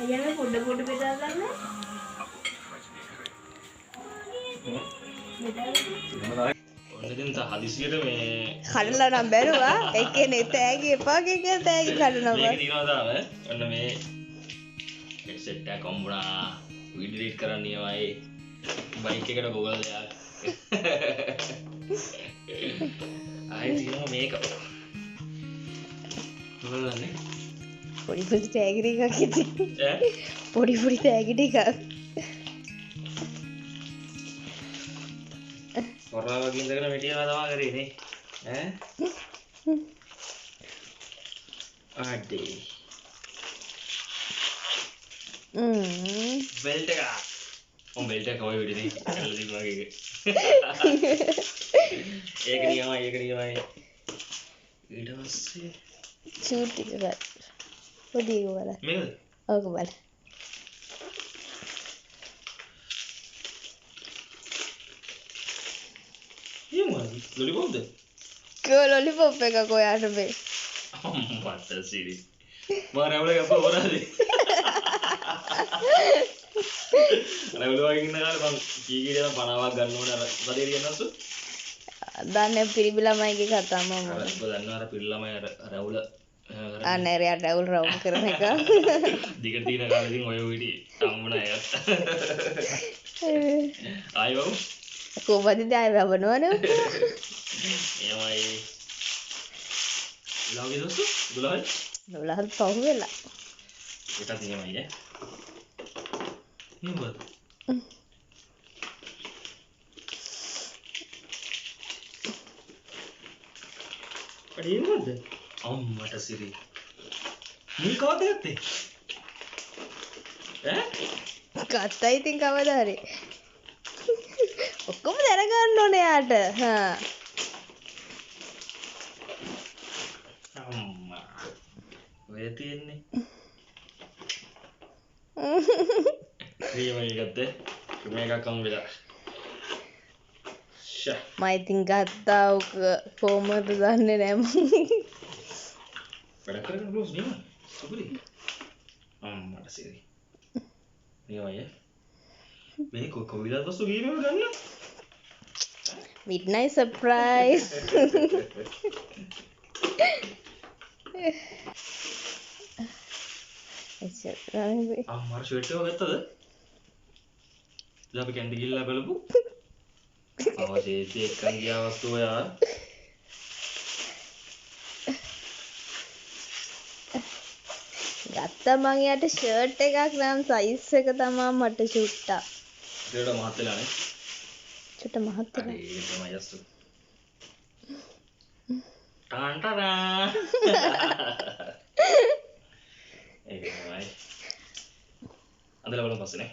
අයියා මේ පොඩ පොඩ පෙටල් ගන්න. ඔන්න ඉතින් හදිසියට මේ කඩලා නම් බැලුවා. ඒකේ නේ තෑගි එපා කියන තෑගි කඩනවා. මේක දිනවා දාම ඔන්න මේ හෙඩ්සෙට් එක කොම්බුණා වීඩියෝ ඩිලීට් කරන්න නියමයි බයික් එකට Google දෙයක් ආයෙ තියෙනවා මේක බලන්න පොඩි පොඩි තෑගි ටිකක් ඉතින්. ඈ පොඩි පොඩි තෑගි ටිකක්. කොරා වගේ ඉඳගෙන මෙටියලා තමයි කරේ නේ ඈ ආඩේ බෙල්ට් එක බෙල්ට් එක කොයි විදිහේ කල්ලි වගේ ඒක නියමයි ඊට පස්සේ ෂූට් එක ගන්න. පොඩි එක බලන්න. මේකද ඕක බලන්න. ලොලිපොප්ද ලොලිපොප් එකක් ඔයාට මේ. මට සිරි මම රැවුල ගප්ප හොරාදේ රැවුල වගේ ඉන්න කාලේ මම කීකීට 50ක් ගන්න ඕනේ අර බඩේ කියනසු දන්නේ පිරිමි ළමයිගේ කතාව මම. අර ඔබ දන්නවා අර පිළි ළමයි අර රැවුල අනේ රැට රැවුල් රවුම් කරන එක. දිගට තියෙන කාලේ ඉතින් ඔය විදි අම්මුණ අය ආයෝ කොහොමද දැන් රවනවනේ. එයමයි ලෝකේ දොස් 12යි 12ත් පහු වෙලා. ඒක තියෙනමයි ඈ නියමද පඩියෙන්නද අම්මට සිරි මේ කවද ගත්තේ ඈ ගත්තා ඉතින් කවදා හරි. ඔක්කොම දැනගන්න ඕනේ යාට. හා. අම්මා ඔය තියෙන්නේ ක්‍රීම එකක්ද මේකක් අම් වෙලා ෂා මම ඉතින් ගත්තා ඔක කොහොමද දන්නේ නැහැ මම. වැඩ කරගෙන බ්ලොස් නියම සුපුරි අම්මට සිරි නියමයි මේ කොවිලා වස්තු ගිහින් ගන්න midnight surprise. අම්මර ෂර්ට් එක ගත්තද දැන් අපි කැන්ඩි ගිල්ලා බලමු අවදේශී එක්කන් ගියා වස්තු ඔයා ගත්තා මං යට ෂර්ට් එකක් නම් සයිස් එක තමයි මට චුට්ටා. ඒකට මහත් වෙලානේ චුට්ට මහත් වෙලා. ඒක තමයි යස්සු ටාන් ටරා ඒක තමයි අදලා බලමු පස්සේනේ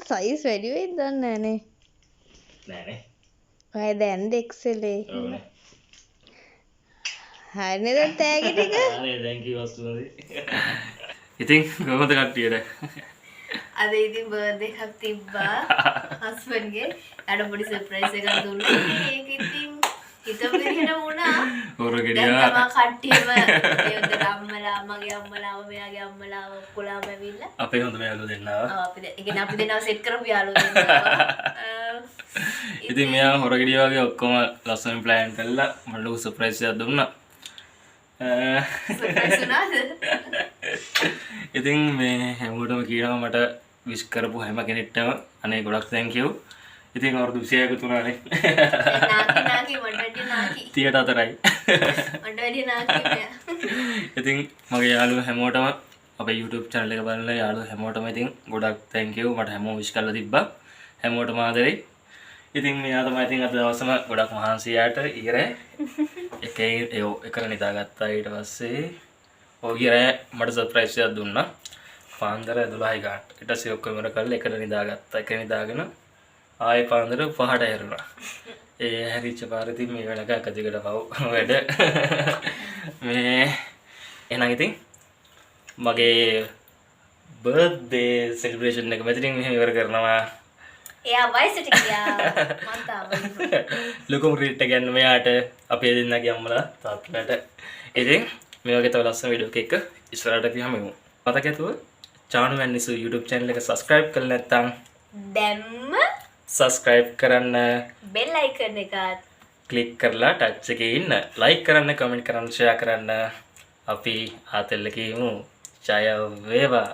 සයිස් වැඩි වෙයිද දන්නේ නැහනේ. නෑනේ ඔය දැන් XL ඒ. ඕනේ හරිනේ දැන් තෑගි ටික. අනේ thank you වස්තුවදී ඉතින් කොහොමද කට්ටියට අද ඉතින් බර්ත්ඩේ එකක් තිබ්බා හස්බන්ඩ්ගේ. ඊට පොඩි සර්ප්‍රයිස් එකක් දුන්නා. ඒක ඉතින් හිතපු විදිහට වුණා. හොර දැන් ගෙඩියා තමයි කට්ටියම ඒකට අම්මලා මගේ අම්මලාව මෙයාගේ අම්මලාව ඔක්කොලාම ඇවිල්ලා. අපේ හොඳම යාළුවෝ දෙන්නා ඔව් අපි ඒ කියන්නේ අපි දෙන්නා සෙට් කරපු යාළුවෝ දෙන්නා. ඉතින් මෙයා හොර ගෙඩියා වගේ ඔක්කොම ලස්සන ප්ලෑන් කරලා මට ලොකු සර්ප්‍රයිස් එකක් දුන්නා. සර්ප්‍රයිස් උනාද? ඉතින් මේ හැමෝටම කියනවා මට විශ් කරපු හැම කෙනෙක්ටම අනේ ගොඩක් thank you. ඉතින් අවුරුදු 26ක තුනනේ. නාකි මට වැඩි නාකි. 34යි. මට වැඩි නාකි නෑ. ඉතින් මගේ යාළුවෝ හැමෝටම අපේ YouTube channel එක බලන යාළුවෝ හැමෝටම ඉතින් ගොඩක් thank you. මට හැමෝම විශ් කරලා තිබ්බා. හැමෝටම ආදරේ. ඉතින් මෙයා තමයි ඉතින් අද දවසම ගොඩක් මහන්සි යාට ඊරේ එකට නිදාගත්තා. ඊට පස්සේ ඔගිරේ මට සර්ප්‍රයිස් එකක් දුන්නා. පාන්දර 12යි ගාට. ඊට පස්සේ ඔක්කොම ඉවර කරලා එකට නිදාගත්තා. එක නිදාගෙන ආයේ පාන්දර 5ට හැරුණා. ඒ හැරිච්ච පාර ඉතින් මේ වෙනක එකදිගට පව් වැඩ. මේ එහෙනම් ඉතින් මගේ බර්ත්ඩේ සෙලිබ්‍රේෂන් එක මෙතනින් මෙහෙම ඉවර කරනවා. එයා වයසට ගියා. මම තාම ලොකුම ට්‍රීට් එක ගන්න මෙයාට අපේ දෙන්නගේ අම්මලා තාත්තලාට. ඉතින් මේ වගේ තව ලස්සන වීඩියෝ එකක ඉස්සරහට අපි හමු. මතක ඇතුව චානු වැන්නිසු YouTube channel එක subscribe කරලා නැත්නම් දැම්ම subscribe කරන්න, bell icon එකත් click කරලා touch එකේ ඉන්න. like කරන්න, comment කරන්න, share කරන්න. අපි ආතල්ල කියමු. ජය වේවා.